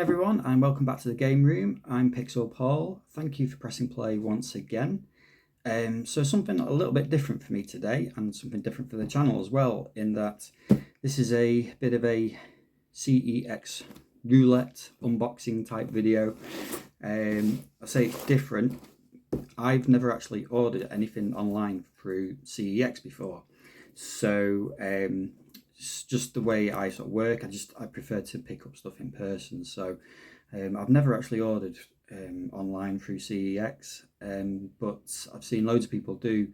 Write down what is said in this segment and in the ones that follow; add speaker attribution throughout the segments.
Speaker 1: everyone, and welcome back to the game room. I'm Pixel Paul. Thank you for pressing play once again. So something a little bit different for me today, and something different for the channel as well, in that this is a bit of a CEX Roulette unboxing type video. I say it's different. I've never actually ordered anything online through CEX before, so it's just the way I sort of work. I prefer to pick up stuff in person, so I've never actually ordered online through CEX, but I've seen loads of people do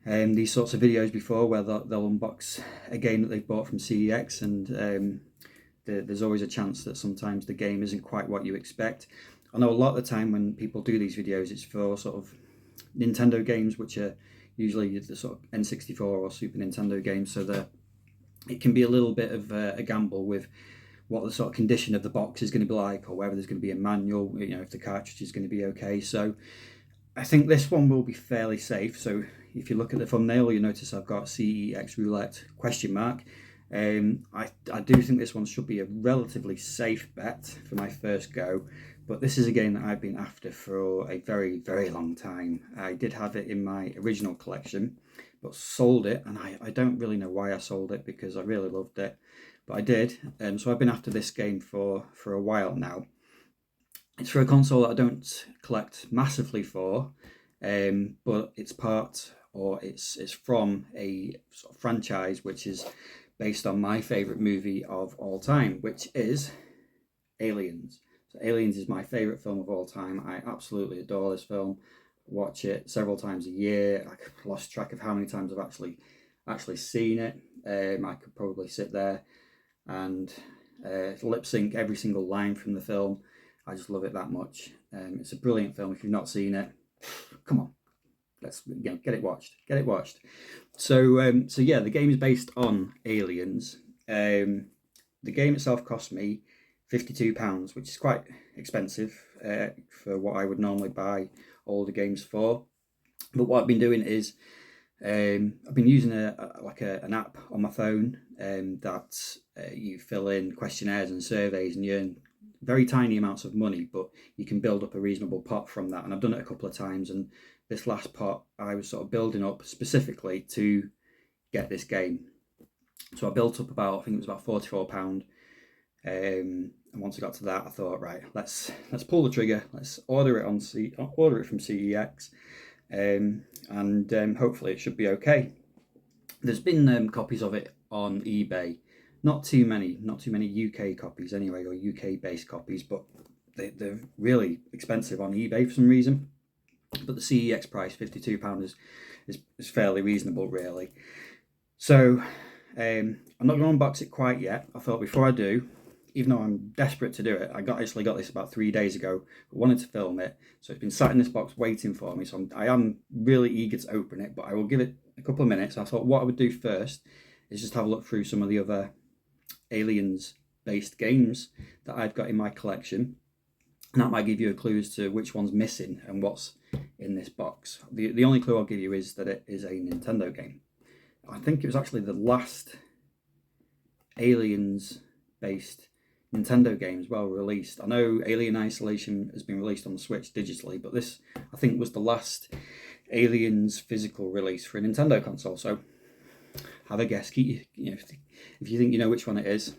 Speaker 1: these sorts of videos before, where they'll unbox a game that they've bought from CEX, and there's always a chance that sometimes the game isn't quite what you expect. I know a lot of the time when people do these videos, it's for sort of Nintendo games, which are usually the sort of N64 or Super Nintendo games, so it can be a little bit of a gamble with what the sort of condition of the box is going to be like, or whether there's going to be a manual, if the cartridge is going to be okay. So I think this one will be fairly safe. So if you look at the thumbnail, you notice I've got CEX Roulette ? I do think this one should be a relatively safe bet for my first go, but this is a game that I've been after for a very, very long time. I did have it in my original collection, but sold it, and I don't really know why I sold it, because I really loved it, but I did. So I've been after this game for a while now. It's for a console that I don't collect massively for, but it's from a sort of franchise which is based on my favourite movie of all time, which is Aliens. So Aliens is my favourite film of all time. I absolutely adore this film. Watch it several times a year. I've lost track of how many times I've actually seen it. I could probably sit there and lip sync every single line from the film. I just love it that much. It's a brilliant film. If you've not seen it, come on, let's get it watched. So yeah, the game is based on Aliens. The game itself cost me £52, which is quite expensive for what I would normally buy older games for. But what I've been doing is I've been using an app on my phone that you fill in questionnaires and surveys, and you earn very tiny amounts of money, but you can build up a reasonable pot from that. And I've done it a couple of times, and this last pot I was sort of building up specifically to get this game. So I built up I think it was about £44. And once I got to that, I thought, right, let's pull the trigger. Let's order it from CEX, and hopefully it should be okay. There's been copies of it on eBay, not too many UK copies anyway, or UK based copies, but they're really expensive on eBay for some reason. But the CEX price, £52, is fairly reasonable, really. So I'm not going to unbox it quite yet. I thought before I do, even though I'm desperate to do it, I actually got this about 3 days ago. I wanted to film it, so it's been sat in this box waiting for me. So I am really eager to open it, but I will give it a couple of minutes. I thought what I would do first is just have a look through some of the other Aliens-based games that I've got in my collection, and that might give you a clue as to which one's missing and what's in this box. The only clue I'll give you is that it is a Nintendo game. I think it was actually the last Aliens-based Nintendo game as well released. I know Alien Isolation has been released on the Switch digitally, but this, I think, was the last Aliens physical release for a Nintendo console. So have a guess. If you think you know which one it is,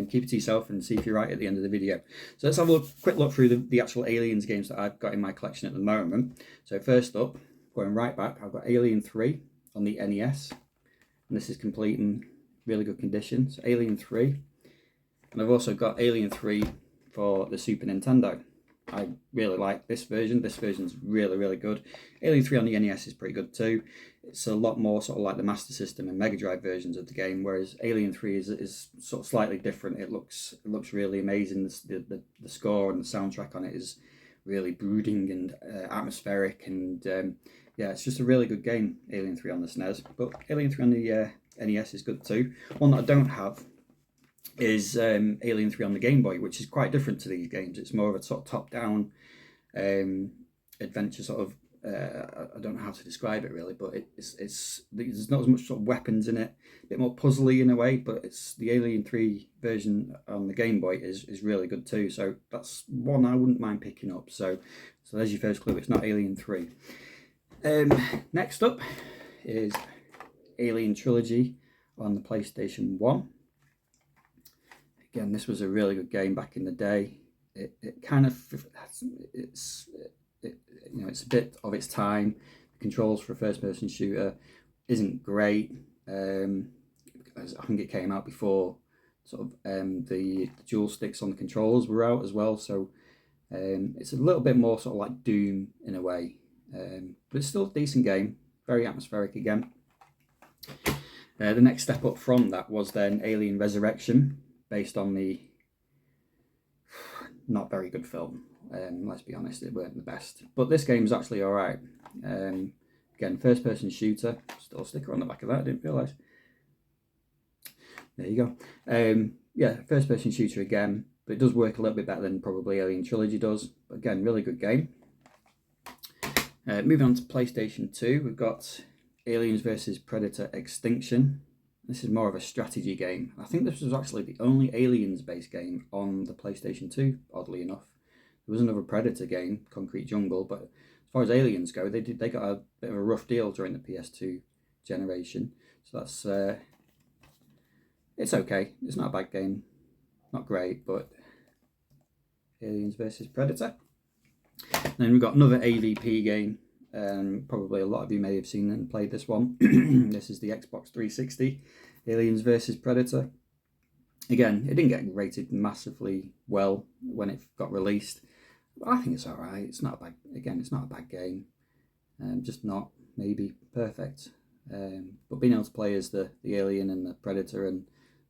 Speaker 1: keep it to yourself and see if you're right at the end of the video. So let's have a quick look through the actual Aliens games that I've got in my collection at the moment. So first up, going right back, I've got Alien 3 on the NES, and this is complete in really good condition. So Alien 3. And I've also got Alien 3 for the Super Nintendo. I really like this version. This version's really, really good. Alien 3 on the NES is pretty good too. It's a lot more sort of like the Master System and Mega Drive versions of the game, whereas Alien 3 is sort of slightly different. It looks really amazing. The score and the soundtrack on it is really brooding and atmospheric, and yeah, it's just a really good game, Alien 3 on the SNES. But Alien 3 on the NES is good too. One that I don't have is Alien 3 on the Game Boy, which is quite different to these games. It's more of a sort of top-down adventure sort of I don't know how to describe it really, but there's not as much sort of weapons in it, a bit more puzzly in a way, but it's the Alien 3 version on the Game Boy is really good too, so that's one I wouldn't mind picking up. So there's your first clue, it's not Alien 3. Next up is Alien Trilogy on the PlayStation 1. Again, this was a really good game back in the day. It kind of, it's a bit of its time. The controls for a first-person shooter isn't great. Because I think it came out before sort of the dual sticks on the controllers were out as well. So it's a little bit more sort of like Doom in a way, but it's still a decent game. Very atmospheric again. The next step up from that was then Alien Resurrection, based on the not very good film. Let's be honest, it weren't the best. But this game's actually alright. Again, first person shooter. Still a sticker on the back of that, I didn't realise. There you go. Yeah, first person shooter again, but it does work a little bit better than probably Alien Trilogy does. But again, really good game. Moving on to PlayStation 2, we've got Aliens vs Predator Extinction. This is more of a strategy game. I think this was actually the only Aliens-based game on the PlayStation 2, oddly enough. There was another Predator game, Concrete Jungle, but as far as Aliens go, they got a bit of a rough deal during the PS2 generation. So that's it's okay. It's not a bad game, not great, but Aliens vs Predator. And then we've got another AVP game. Probably a lot of you may have seen and played this one. This is the Xbox 360, Aliens vs Predator. Again, it didn't get rated massively well when it got released, but I think it's alright. It's not a bad, again, it's not a bad game. Just not maybe perfect. But being able to play as the alien and the Predator and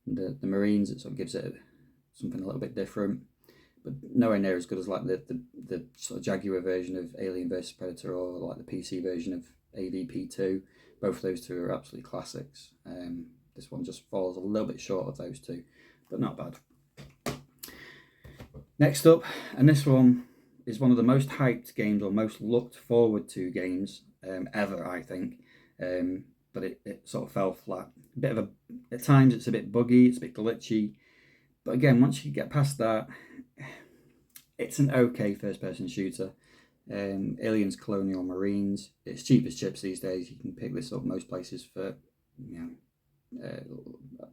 Speaker 1: the Marines, it sort of gives it something a little bit different. But nowhere near as good as like the sort of Jaguar version of Alien vs Predator, or like the PC version of AVP2. Both of those two are absolutely classics. This one just falls a little bit short of those two, but not bad. Next up, and this one is one of the most hyped games or most looked forward to games ever, I think. But it sort of fell flat. A bit of at times it's a bit buggy, it's a bit glitchy. But again, once you get past that, it's an okay first-person shooter. Aliens Colonial Marines. It's cheap as chips these days. You can pick this up most places for, £1,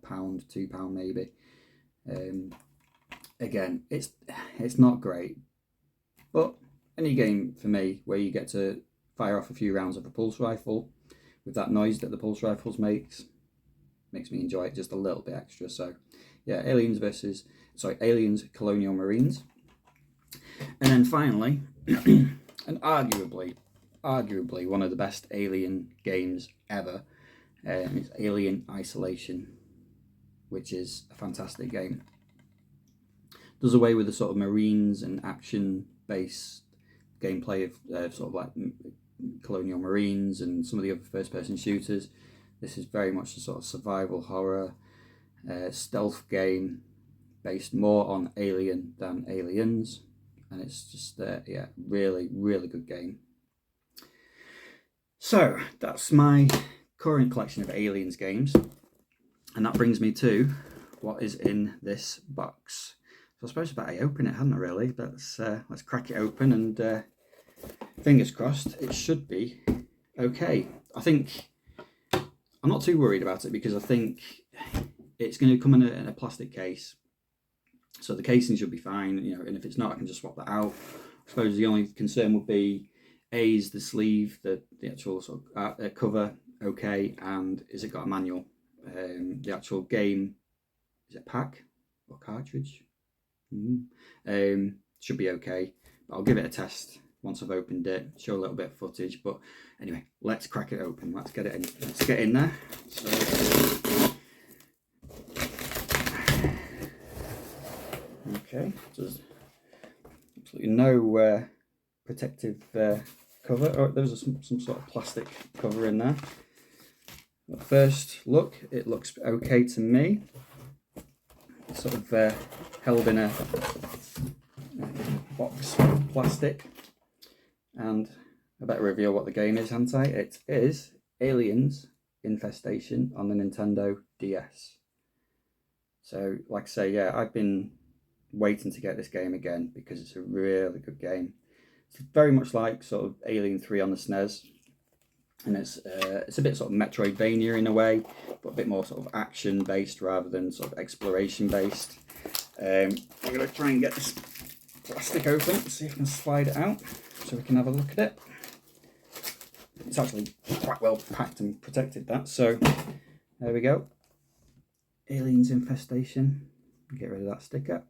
Speaker 1: £2 maybe. Again, it's not great, but any game for me where you get to fire off a few rounds of a pulse rifle with that noise that the pulse rifles makes me enjoy it just a little bit extra. So yeah, Aliens Colonial Marines. And then finally, and arguably one of the best Alien games ever, is Alien Isolation, which is a fantastic game. Does away with the sort of Marines and action-based gameplay of sort of like Colonial Marines and some of the other first-person shooters. This is very much a sort of survival horror, stealth game based more on Alien than Aliens, and it's just really good game. So that's my current collection of Aliens games, and that brings me to what is in this box. So I suppose I better open it, hadn't I really? But let's crack it open, and fingers crossed it should be okay. I think I'm not too worried about it because I think it's going to come in a plastic case, so the casing should be fine, and if it's not, I can just swap that out. I suppose the only concern would be is the sleeve, the actual sort of cover okay, and is it got a manual? The actual game, is it pack or cartridge? Should be okay, but I'll give it a test once I've opened it, show a little bit of footage. But anyway, let's crack it open, let's get it in, let's get in there. So, okay, there's absolutely no protective cover. Oh, there's some sort of plastic cover in there. At first look, it looks okay to me. It's sort of held in a box of plastic, and I better reveal what the game is, haven't I? It is Aliens Infestation on the Nintendo DS. So, like I say, yeah, I've been waiting to get this game again because it's a really good game. It's very much like sort of Alien 3 on the SNES, and it's a bit sort of Metroidvania in a way, but a bit more sort of action based rather than sort of exploration based. I'm going to try and get this plastic open, see if I can slide it out so we can have a look at it. It's actually quite well packed and protected, that, so there we go. Aliens Infestation. Get rid of that sticker.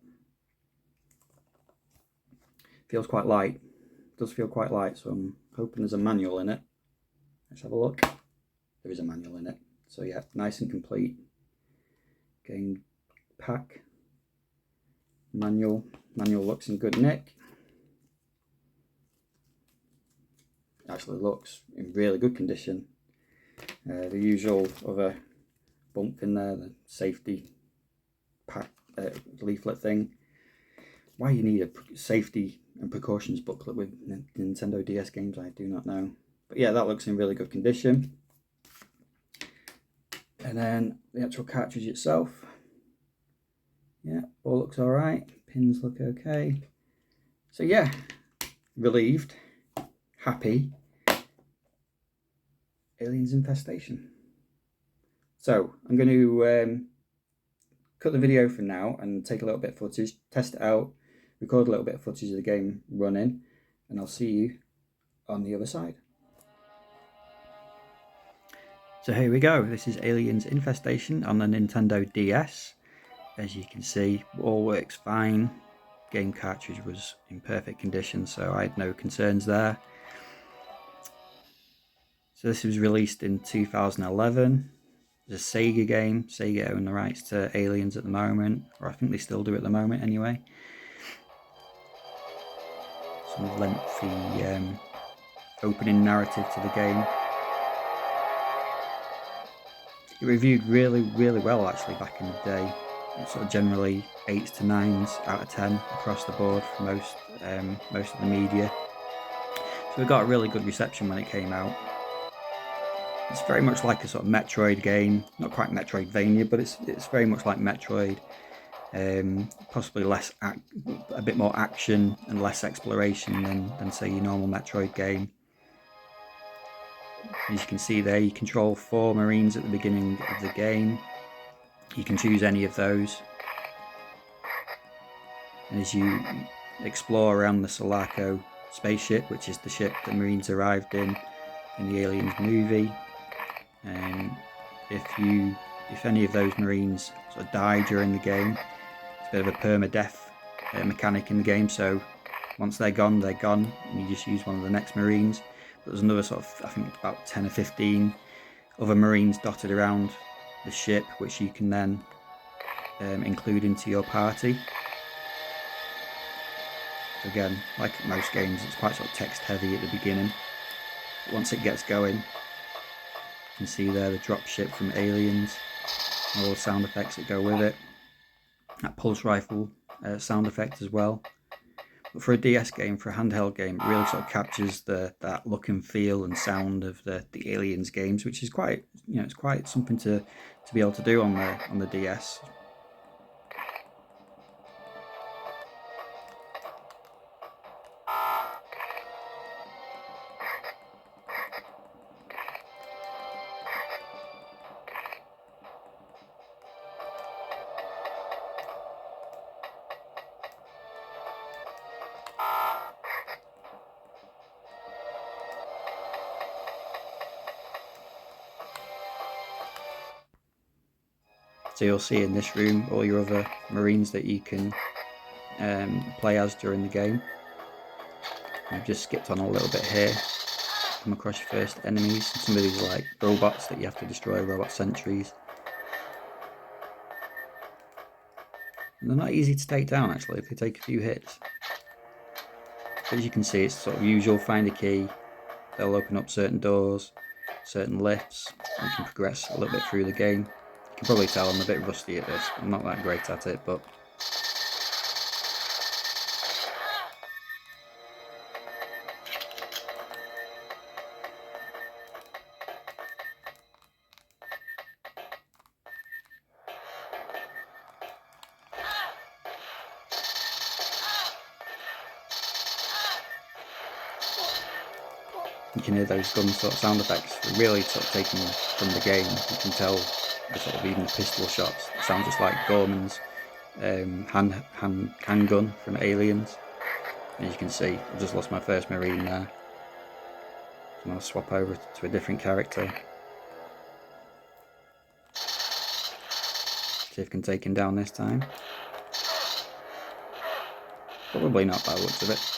Speaker 1: Feels quite light. It does feel quite light, so I'm hoping there's a manual in it. Let's have a look. There is a manual in it. So yeah, nice and complete. Game pack. Manual. Manual looks in good nick. Actually looks in really good condition. The usual other bump in there, the safety pack leaflet thing. Why you need a safety and precautions booklet with Nintendo DS games, I do not know. But yeah, that looks in really good condition. And then the actual cartridge itself. Yeah, all looks alright. Pins look okay. So yeah, relieved, happy. Aliens Infestation. So I'm going to cut the video for now and take a little bit of footage, test it out, record a little bit of footage of the game running, and I'll see you on the other side. So here we go. This is Aliens Infestation on the Nintendo DS. As you can see, all works fine. Game cartridge was in perfect condition, so I had no concerns there. So this was released in 2011. It's a Sega game. Sega own the rights to Aliens at the moment, or I think they still do at the moment anyway. Some lengthy opening narrative to the game. It reviewed really well actually back in the day. It's sort of generally 8s to 9s out of 10 across the board for most of the media. So it got a really good reception when it came out. It's very much like a sort of Metroid game, not quite Metroidvania, but it's very much like Metroid. Possibly a bit more action and less exploration than say your normal Metroid game. As you can see there, you control 4 Marines at the beginning of the game. You can choose any of those. And as you explore around the Sulaco spaceship, which is the ship the Marines arrived in the Aliens movie, if any of those Marines sort of die during the game, it's a bit of a permadeath mechanic in the game, so once they're gone, and you just use one of the next Marines. But there's another sort of, I think about 10 or 15 other Marines dotted around the ship, which you can then include into your party. So again, like most games, it's quite sort of text heavy at the beginning. But once it gets going, you can see there the drop ship from Aliens, all the sound effects that go with it. That pulse rifle sound effect as well. But for a DS game, for a handheld game, it really sort of captures that look and feel and sound of the Aliens games, which is quite, it's quite something to be able to do on the DS. So you'll see in this room all your other Marines that you can play as during the game. I've just skipped on a little bit here. Come across your first enemies. Some of these are like robots that you have to destroy, robot sentries. And they're not easy to take down actually if they take a few hits. But as you can see, it's sort of usual, find a key, they'll open up certain doors, certain lifts, and you can progress a little bit through the game. You can probably tell I'm a bit rusty at this, I'm not that great at it, but You can hear those gun sort of sound effects really sort of taken from the game. You can tell the sort of even the pistol shots sound just like Gorman's handgun from Aliens. As you can see, I've just lost my first Marine there. So I'm going to swap over to a different character. See if I can take him down this time. Probably not by the looks of it.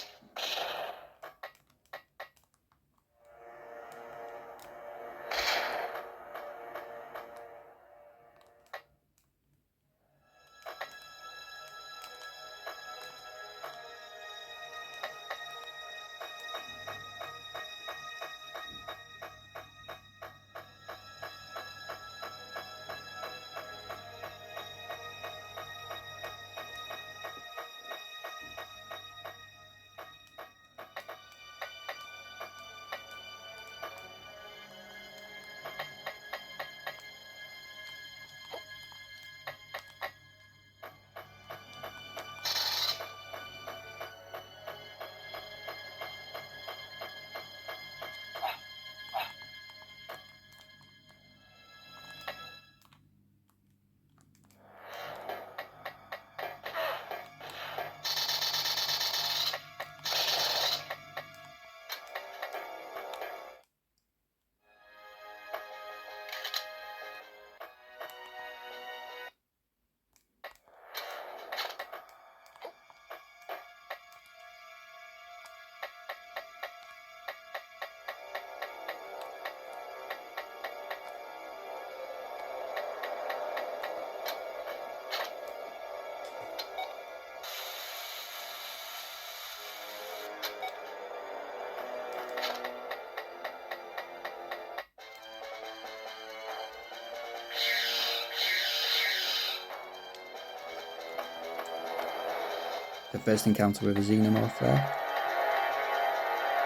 Speaker 1: The first encounter with a xenomorph there.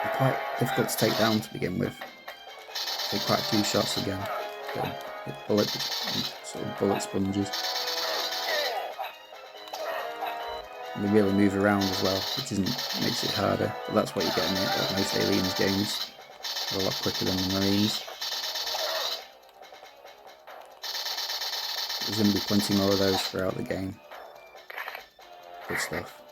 Speaker 1: They're quite difficult to take down to begin with. Take quite a few shots again. Bullet sponges. And they really move around as well, which makes it harder. But that's what you get in most Aliens games. They're a lot quicker than the Marines. There's going to be plenty more of those throughout the game. Good stuff.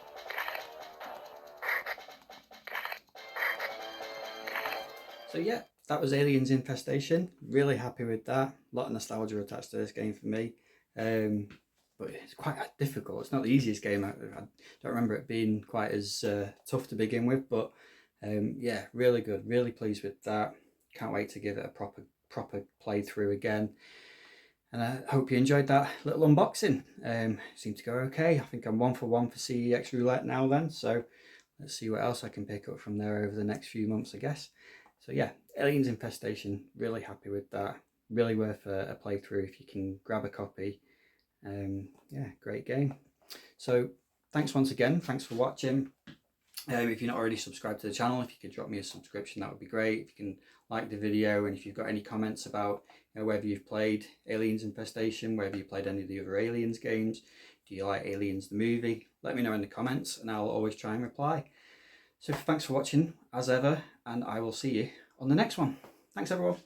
Speaker 1: So yeah, that was Aliens Infestation. Really happy with that. A lot of nostalgia attached to this game for me. But it's quite difficult. It's not the easiest game. I don't remember it being quite as tough to begin with. But yeah, really good. Really pleased with that. Can't wait to give it a proper playthrough again. And I hope you enjoyed that little unboxing. Seemed to go okay. I think I'm 1 for 1 for CEX Roulette now then. So let's see what else I can pick up from there over the next few months, I guess. So yeah, Aliens Infestation, really happy with that. Really worth a playthrough if you can grab a copy. Yeah, great game. So thanks once again. Thanks for watching. If you're not already subscribed to the channel, if you could drop me a subscription, that would be great. If you can like the video, and if you've got any comments about whether you've played Aliens Infestation, whether you played any of the other Aliens games, do you like Aliens the movie, let me know in the comments and I'll always try and reply. So thanks for watching as ever, and I will see you on the next one. Thanks everyone.